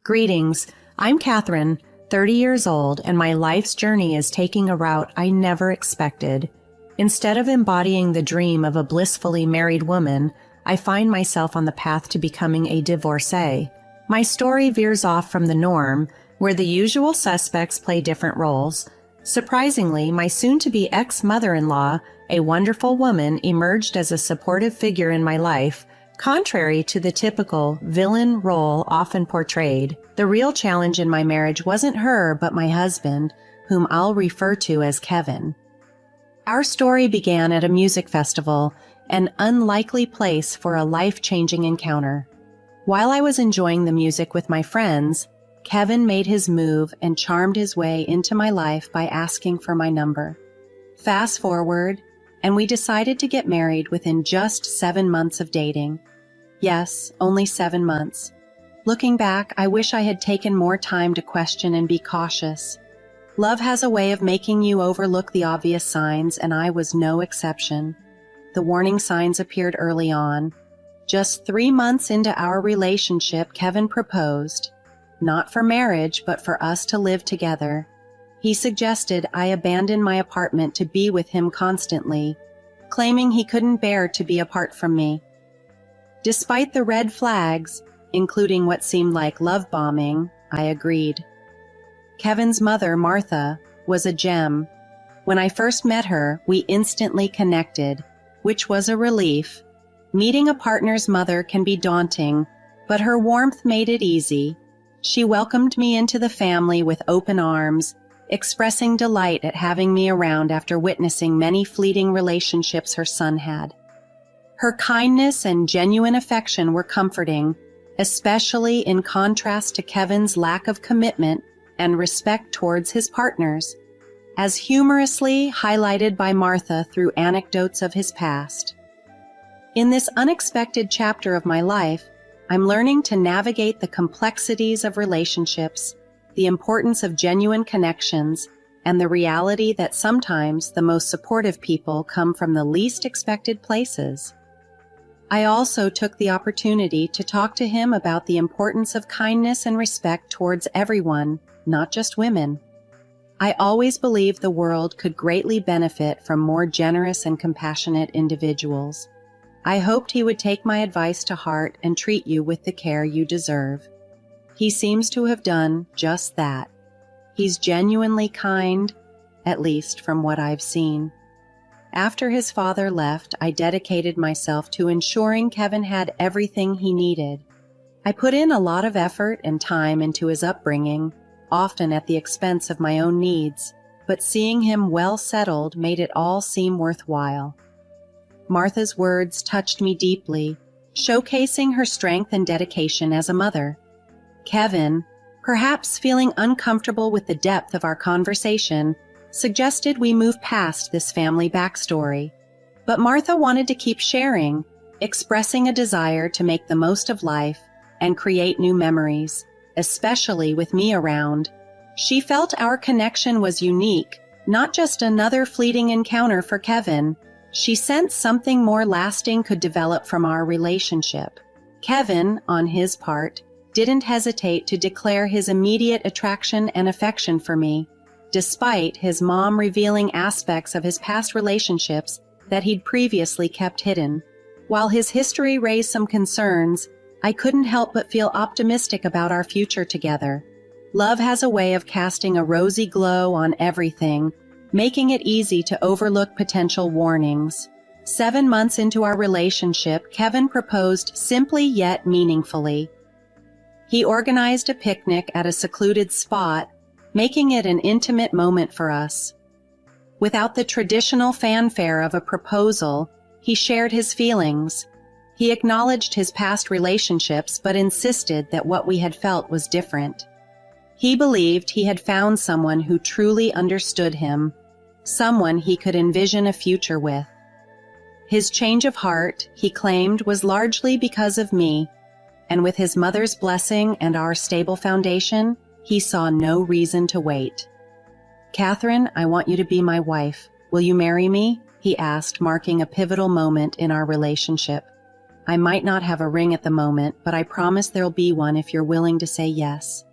Greetings. I'm Catherine, 30 years old, and my life's journey is taking a route I never expected. Instead of embodying the dream of a blissfully married woman, I find myself on the path to becoming a divorcee. My story veers off from the norm, where the usual suspects play different roles. Surprisingly, my soon-to-be ex-mother-in-law, a wonderful woman, emerged as a supportive figure in my life, contrary to the typical villain role often portrayed. The real challenge in my marriage wasn't her, but my husband, whom I'll refer to as Kevin. Our story began at a music festival, an unlikely place for a life-changing encounter. While I was enjoying the music with my friends, Kevin made his move and charmed his way into my life by asking for my number. Fast forward, and we decided to get married within just 7 months of dating. Yes, only 7 months. Looking back, I wish I had taken more time to question and be cautious. Love has a way of making you overlook the obvious signs, and I was no exception. The warning signs appeared early on. Just 3 months into our relationship, Kevin proposed. Not for marriage, but for us to live together. He suggested I abandon my apartment to be with him constantly, claiming he couldn't bear to be apart from me. Despite the red flags, including what seemed like love bombing, I agreed. Kevin's mother, Martha, was a gem. When I first met her, we instantly connected, which was a relief. Meeting a partner's mother can be daunting, but her warmth made it easy. She welcomed me into the family with open arms, expressing delight at having me around after witnessing many fleeting relationships her son had. Her kindness and genuine affection were comforting, especially in contrast to Kevin's lack of commitment and respect towards his partners, as humorously highlighted by Martha through anecdotes of his past. In this unexpected chapter of my life, I'm learning to navigate the complexities of relationships, the importance of genuine connections, and the reality that sometimes the most supportive people come from the least expected places. I also took the opportunity to talk to him about the importance of kindness and respect towards everyone, not just women. I always believed the world could greatly benefit from more generous and compassionate individuals. I hoped he would take my advice to heart and treat you with the care you deserve. He seems to have done just that. He's genuinely kind, at least from what I've seen. After his father left, I dedicated myself to ensuring Kevin had everything he needed. I put in a lot of effort and time into his upbringing, often at the expense of my own needs, but seeing him well settled made it all seem worthwhile. Martha's words touched me deeply, showcasing her strength and dedication as a mother. Kevin, perhaps feeling uncomfortable with the depth of our conversation, suggested we move past this family backstory. But Martha wanted to keep sharing, expressing a desire to make the most of life and create new memories, especially with me around. She felt our connection was unique, not just another fleeting encounter for Kevin. She sensed something more lasting could develop from our relationship. Kevin, on his part, didn't hesitate to declare his immediate attraction and affection for me, despite his mom revealing aspects of his past relationships that he'd previously kept hidden. While his history raised some concerns, I couldn't help but feel optimistic about our future together. Love has a way of casting a rosy glow on everything, making it easy to overlook potential warnings. 7 months into our relationship, Kevin proposed simply yet meaningfully. He organized a picnic at a secluded spot, making it an intimate moment for us. Without the traditional fanfare of a proposal, he shared his feelings. He acknowledged his past relationships but insisted that what we had felt was different. He believed he had found someone who truly understood him, someone he could envision a future with. His change of heart, he claimed, was largely because of me, and with his mother's blessing and our stable foundation, he saw no reason to wait. "Catherine, I want you to be my wife. Will you marry me?" he asked, marking a pivotal moment in our relationship. I might not have a ring at the moment, but I promise there'll be one if you're willing to say yes.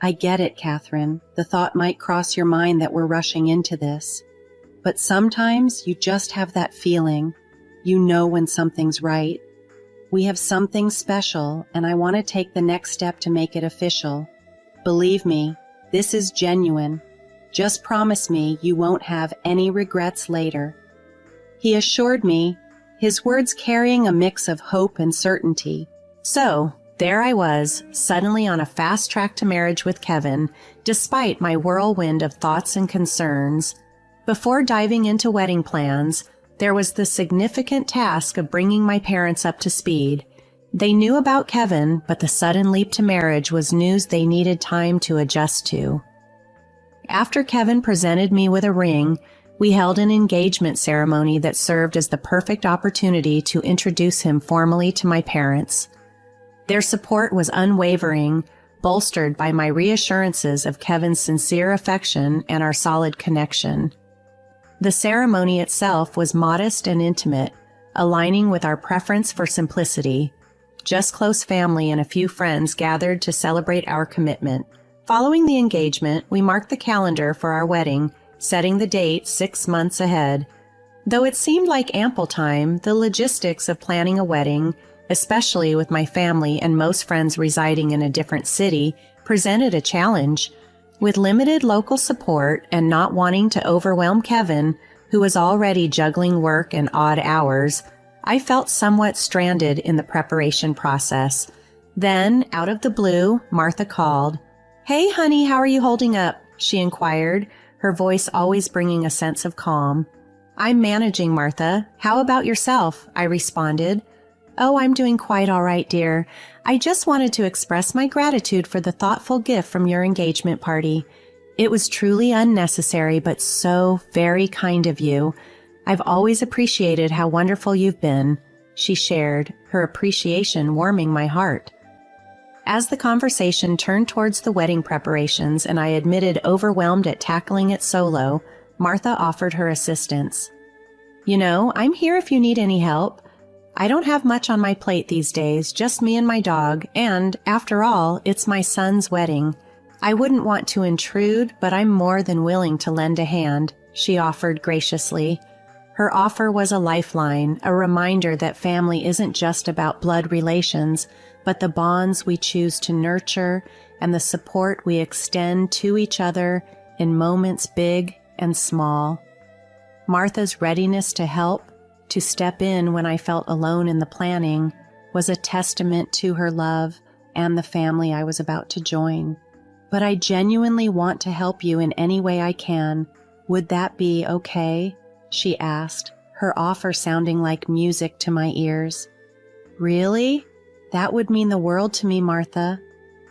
I get it, Catherine. The thought might cross your mind that we're rushing into this. But sometimes you just have that feeling. You know when something's right. We have something special, and I want to take the next step to make it official. Believe me, this is genuine. Just promise me you won't have any regrets later. He assured me, his words carrying a mix of hope and certainty. So, there I was, suddenly on a fast track to marriage with Kevin, despite my whirlwind of thoughts and concerns. Before diving into wedding plans, there was the significant task of bringing my parents up to speed. They knew about Kevin, but the sudden leap to marriage was news they needed time to adjust to. After Kevin presented me with a ring, we held an engagement ceremony that served as the perfect opportunity to introduce him formally to my parents. Their support was unwavering, bolstered by my reassurances of Kevin's sincere affection and our solid connection. The ceremony itself was modest and intimate, aligning with our preference for simplicity. Just close family and a few friends gathered to celebrate our commitment. Following the engagement, we marked the calendar for our wedding, setting the date 6 months ahead. Though it seemed like ample time, the logistics of planning a wedding, especially with my family and most friends residing in a different city, presented a challenge. With limited local support and not wanting to overwhelm Kevin, who was already juggling work and odd hours, I felt somewhat stranded in the preparation process. Then, out of the blue, Martha called. "Hey, honey, how are you holding up?" she inquired, her voice always bringing a sense of calm. "I'm managing, Martha. How about yourself?" I responded. "Oh, I'm doing quite all right, dear. I just wanted to express my gratitude for the thoughtful gift from your engagement party. It was truly unnecessary, but so very kind of you. I've always appreciated how wonderful you've been," she shared, her appreciation warming my heart. As the conversation turned towards the wedding preparations and I admitted overwhelmed at tackling it solo, Martha offered her assistance. "You know, I'm here if you need any help. I don't have much on my plate these days, just me and my dog, and, after all, it's my son's wedding. I wouldn't want to intrude, but I'm more than willing to lend a hand," she offered graciously. Her offer was a lifeline, a reminder that family isn't just about blood relations, but the bonds we choose to nurture and the support we extend to each other in moments big and small. Martha's readiness to help, to step in when I felt alone in the planning, was a testament to her love and the family I was about to join. "But I genuinely want to help you in any way I can. Would that be okay?" she asked, her offer sounding like music to my ears. "Really? That would mean the world to me, Martha.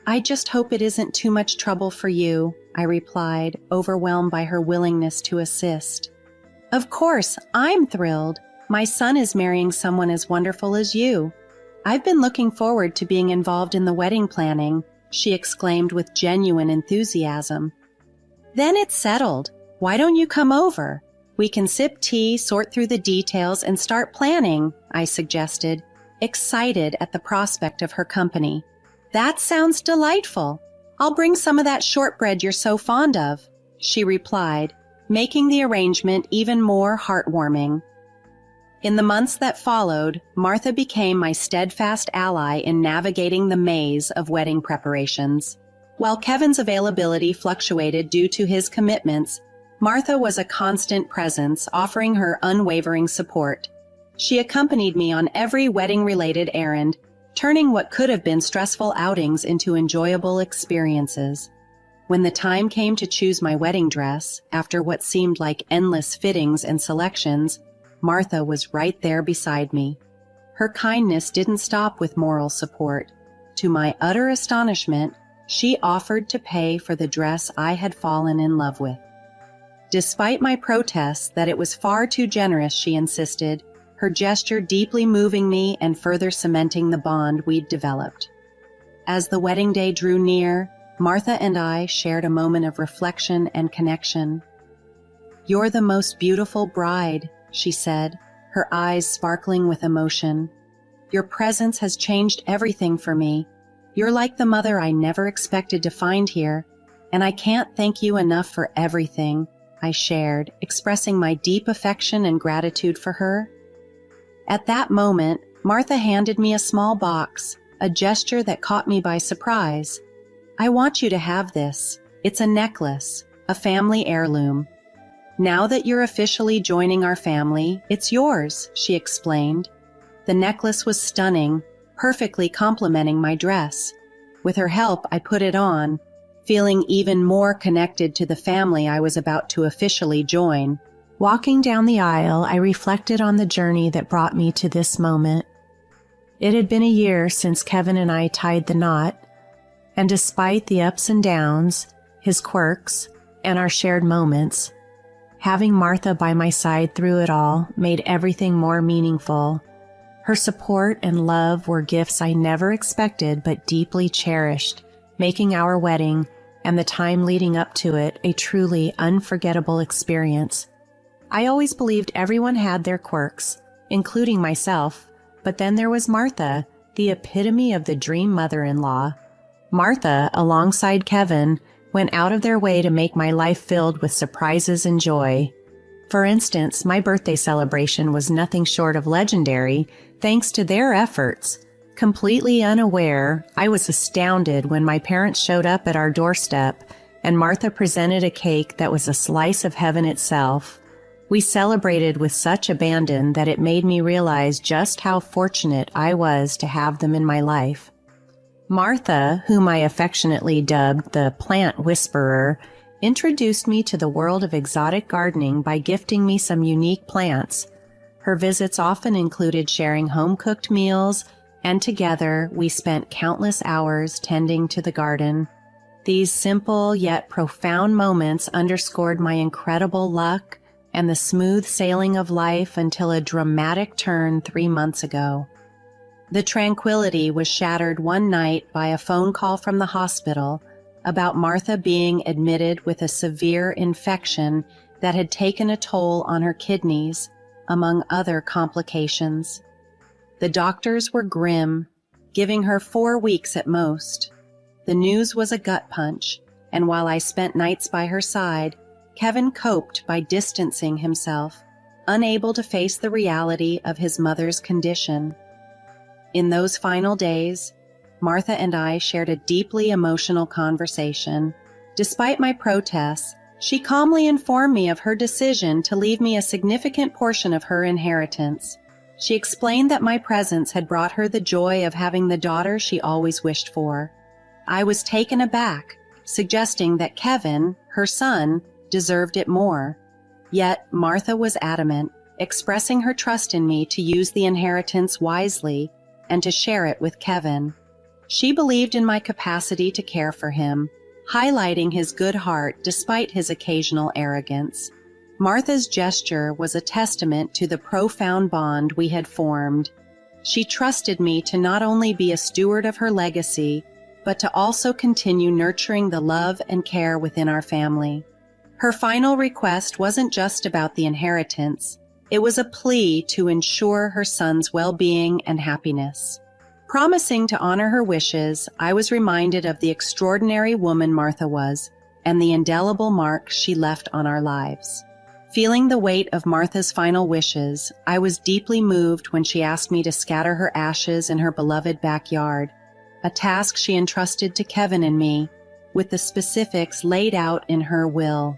I just hope it isn't too much trouble for you," I replied, overwhelmed by her willingness to assist. "Of course, I'm thrilled. My son is marrying someone as wonderful as you. I've been looking forward to being involved in the wedding planning," she exclaimed with genuine enthusiasm. "Then it's settled. Why don't you come over? We can sip tea, sort through the details, and start planning," I suggested, excited at the prospect of her company. "That sounds delightful. I'll bring some of that shortbread you're so fond of," she replied, making the arrangement even more heartwarming. In the months that followed, Martha became my steadfast ally in navigating the maze of wedding preparations. While Kevin's availability fluctuated due to his commitments, Martha was a constant presence, offering her unwavering support. She accompanied me on every wedding-related errand, turning what could have been stressful outings into enjoyable experiences. When the time came to choose my wedding dress, after what seemed like endless fittings and selections, Martha was right there beside me. Her kindness didn't stop with moral support. To my utter astonishment, she offered to pay for the dress I had fallen in love with. Despite my protests that it was far too generous, she insisted, her gesture deeply moving me and further cementing the bond we'd developed. As the wedding day drew near, Martha and I shared a moment of reflection and connection. "You're the most beautiful bride," she said, her eyes sparkling with emotion. Your presence has changed everything for me. You're like the mother I never expected to find here, and I can't thank you enough for everything," I shared, expressing my deep affection and gratitude for her. At that moment, Martha handed me a small box, a gesture that caught me by surprise. "I want you to have this. It's a necklace, a family heirloom. Now that you're officially joining our family, it's yours," she explained. The necklace was stunning, perfectly complementing my dress. With her help, I put it on, feeling even more connected to the family I was about to officially join. Walking down the aisle, I reflected on the journey that brought me to this moment. It had been a year since Kevin and I tied the knot, and despite the ups and downs, his quirks, and our shared moments, having Martha by my side through it all made everything more meaningful. Her support and love were gifts I never expected but deeply cherished, making our wedding and the time leading up to it a truly unforgettable experience. I always believed everyone had their quirks, including myself, but then there was Martha, the epitome of the dream mother-in-law. Martha, alongside Kevin, went out of their way to make my life filled with surprises and joy. For instance, my birthday celebration was nothing short of legendary thanks to their efforts. Completely unaware, I was astounded when my parents showed up at our doorstep and Martha presented a cake that was a slice of heaven itself. We celebrated with such abandon that it made me realize just how fortunate I was to have them in my life. Martha, whom I affectionately dubbed the plant whisperer, introduced me to the world of exotic gardening by gifting me some unique plants. Her visits often included sharing home-cooked meals, and together we spent countless hours tending to the garden. These simple yet profound moments underscored my incredible luck and the smooth sailing of life until a dramatic turn 3 months ago. The tranquility was shattered one night by a phone call from the hospital about Martha being admitted with a severe infection that had taken a toll on her kidneys, among other complications. The doctors were grim, giving her 4 weeks at most. The news was a gut punch, and while I spent nights by her side, Kevin coped by distancing himself, unable to face the reality of his mother's condition. In those final days, Martha and I shared a deeply emotional conversation. Despite my protests, she calmly informed me of her decision to leave me a significant portion of her inheritance. She explained that my presence had brought her the joy of having the daughter she always wished for. I was taken aback, suggesting that Kevin, her son, deserved it more. Yet Martha was adamant, expressing her trust in me to use the inheritance wisely and to share it with Kevin. She believed in my capacity to care for him, highlighting his good heart despite his occasional arrogance. Martha's gesture was a testament to the profound bond we had formed. She trusted me to not only be a steward of her legacy, but to also continue nurturing the love and care within our family. Her final request wasn't just about the inheritance. It was a plea to ensure her son's well-being and happiness. Promising to honor her wishes, I was reminded of the extraordinary woman Martha was and the indelible mark she left on our lives. Feeling the weight of Martha's final wishes, I was deeply moved when she asked me to scatter her ashes in her beloved backyard, a task she entrusted to Kevin and me, with the specifics laid out in her will.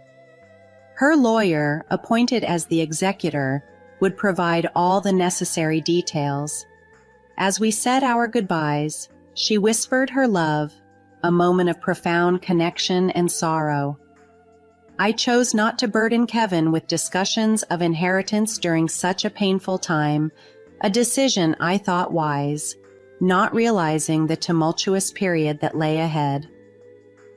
Her lawyer, appointed as the executor, would provide all the necessary details. As we said our goodbyes, she whispered her love, a moment of profound connection and sorrow. I chose not to burden Kevin with discussions of inheritance during such a painful time, a decision I thought wise, not realizing the tumultuous period that lay ahead.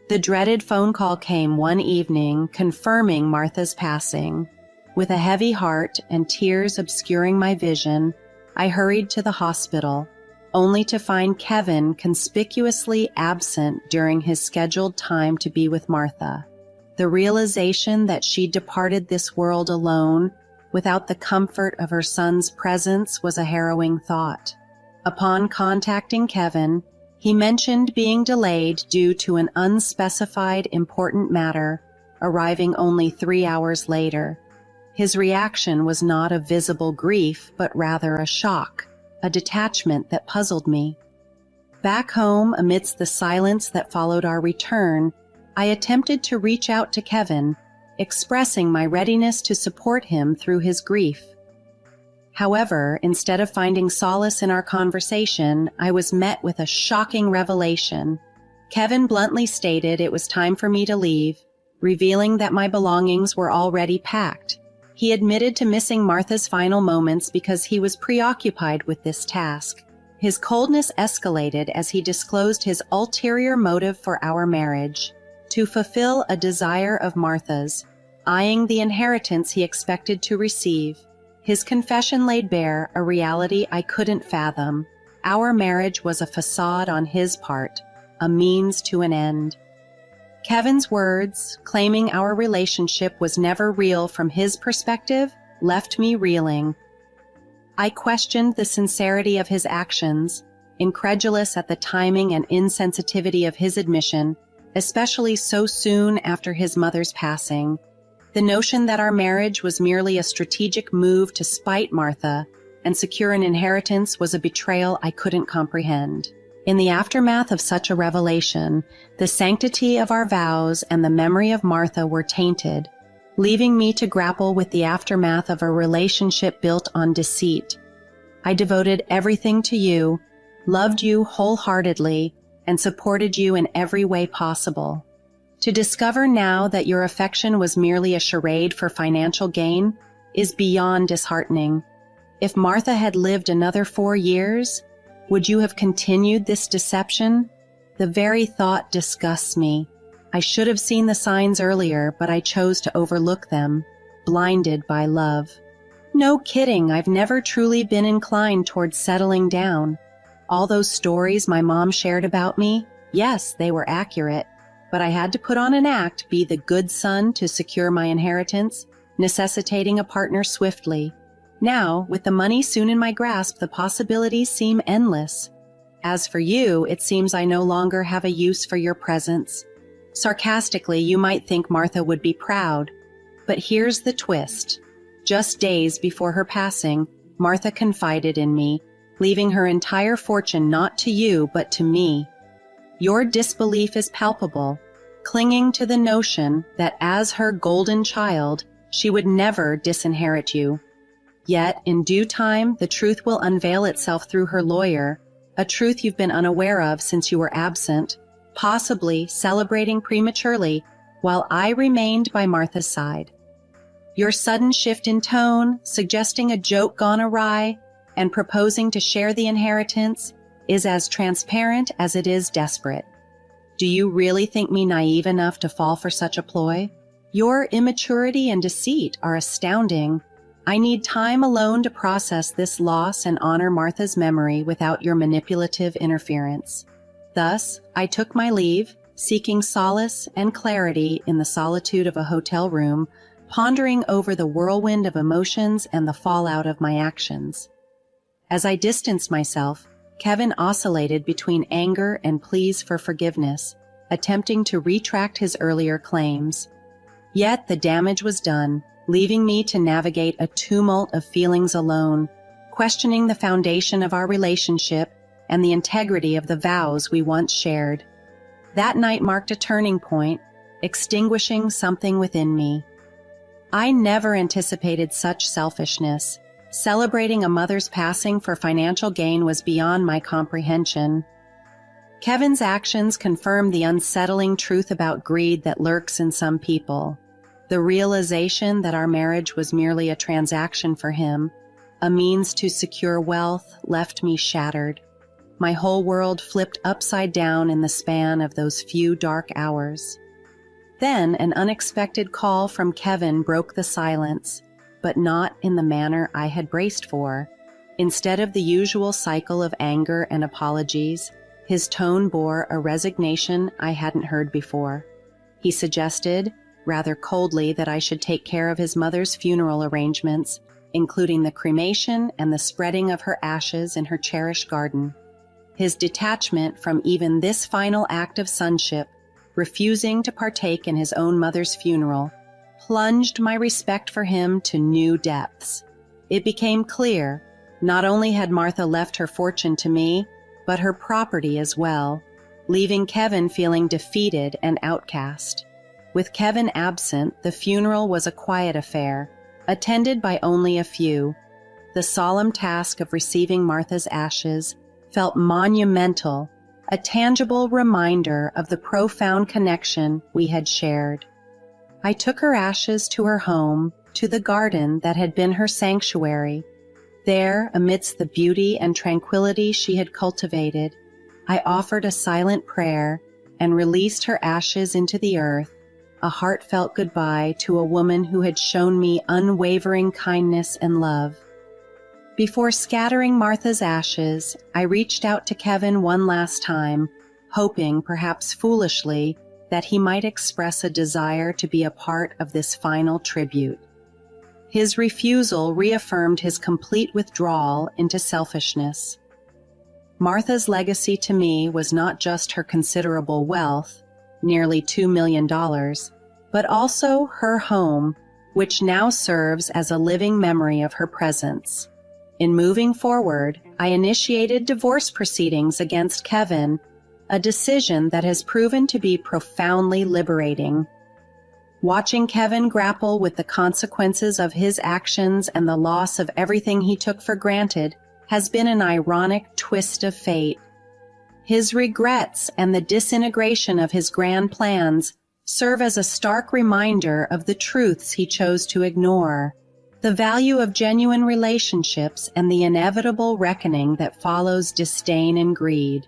The dreaded phone call came one evening confirming Martha's passing. With a heavy heart and tears obscuring my vision, I hurried to the hospital, only to find Kevin conspicuously absent during his scheduled time to be with Martha. The realization that she departed this world alone, without the comfort of her son's presence, was a harrowing thought. Upon contacting Kevin, he mentioned being delayed due to an unspecified important matter, arriving only 3 hours later. His reaction was not of visible grief, but rather a shock, a detachment that puzzled me. Back home, amidst the silence that followed our return, I attempted to reach out to Kevin, expressing my readiness to support him through his grief. However, instead of finding solace in our conversation, I was met with a shocking revelation. Kevin bluntly stated it was time for me to leave, revealing that my belongings were already packed. He admitted to missing Martha's final moments because he was preoccupied with this task. His coldness escalated as he disclosed his ulterior motive for our marriage, to fulfill a desire of Martha's, eyeing the inheritance he expected to receive. His confession laid bare a reality I couldn't fathom. Our marriage was a facade on his part, a means to an end. Kevin's words, claiming our relationship was never real from his perspective, left me reeling. I questioned the sincerity of his actions, incredulous at the timing and insensitivity of his admission, especially so soon after his mother's passing. The notion that our marriage was merely a strategic move to spite Martha and secure an inheritance was a betrayal I couldn't comprehend. In the aftermath of such a revelation, the sanctity of our vows and the memory of Martha were tainted, leaving me to grapple with the aftermath of a relationship built on deceit. I devoted everything to you, loved you wholeheartedly, and supported you in every way possible. To discover now that your affection was merely a charade for financial gain is beyond disheartening. If Martha had lived another 4 years, would you have continued this deception? The very thought disgusts me. I should have seen the signs earlier, but I chose to overlook them, blinded by love. No kidding, I've never truly been inclined towards settling down. All those stories my mom shared about me, yes, they were accurate, but I had to put on an act, be the good son to secure my inheritance, necessitating a partner swiftly. Now, with the money soon in my grasp, the possibilities seem endless. As for you, it seems I no longer have a use for your presence. Sarcastically, you might think Martha would be proud, but here's the twist. Just days before her passing, Martha confided in me, leaving her entire fortune not to you but to me. Your disbelief is palpable, clinging to the notion that as her golden child, she would never disinherit you. Yet, in due time, the truth will unveil itself through her lawyer, a truth you've been unaware of since you were absent, possibly celebrating prematurely while I remained by Martha's side. Your sudden shift in tone, suggesting a joke gone awry, and proposing to share the inheritance is as transparent as it is desperate. Do you really think me naive enough to fall for such a ploy? Your immaturity and deceit are astounding. I need time alone to process this loss and honor Martha's memory without your manipulative interference. Thus, I took my leave, seeking solace and clarity in the solitude of a hotel room, pondering over the whirlwind of emotions and the fallout of my actions. As I distanced myself, Kevin oscillated between anger and pleas for forgiveness, attempting to retract his earlier claims. Yet the damage was done, leaving me to navigate a tumult of feelings alone, questioning the foundation of our relationship and the integrity of the vows we once shared. That night marked a turning point, extinguishing something within me. I never anticipated such selfishness. Celebrating a mother's passing for financial gain was beyond my comprehension. Kevin's actions confirmed the unsettling truth about greed that lurks in some people. The realization that our marriage was merely a transaction for him, a means to secure wealth, left me shattered. My whole world flipped upside down in the span of those few dark hours. Then an unexpected call from Kevin broke the silence, but not in the manner I had braced for. Instead of the usual cycle of anger and apologies, his tone bore a resignation I hadn't heard before. He suggested, rather coldly, that I should take care of his mother's funeral arrangements, including the cremation and the spreading of her ashes in her cherished garden. His detachment from even this final act of sonship, refusing to partake in his own mother's funeral, plunged my respect for him to new depths. It became clear, not only had Martha left her fortune to me, but her property as well, leaving Kevin feeling defeated and outcast. With Kevin absent, the funeral was a quiet affair, attended by only a few. The solemn task of receiving Martha's ashes felt monumental, a tangible reminder of the profound connection we had shared. I took her ashes to her home, to the garden that had been her sanctuary. There, amidst the beauty and tranquility she had cultivated, I offered a silent prayer and released her ashes into the earth, a heartfelt goodbye to a woman who had shown me unwavering kindness and love. Before scattering Martha's ashes, I reached out to Kevin one last time, hoping, perhaps foolishly, that he might express a desire to be a part of this final tribute. His refusal reaffirmed his complete withdrawal into selfishness. Martha's legacy to me was not just her considerable wealth, nearly $2 million, but also her home, which now serves as a living memory of her presence. In moving forward, I initiated divorce proceedings against Kevin, a decision that has proven to be profoundly liberating. Watching Kevin grapple with the consequences of his actions and the loss of everything he took for granted has been an ironic twist of fate. His regrets and the disintegration of his grand plans serve as a stark reminder of the truths he chose to ignore, the value of genuine relationships and the inevitable reckoning that follows disdain and greed.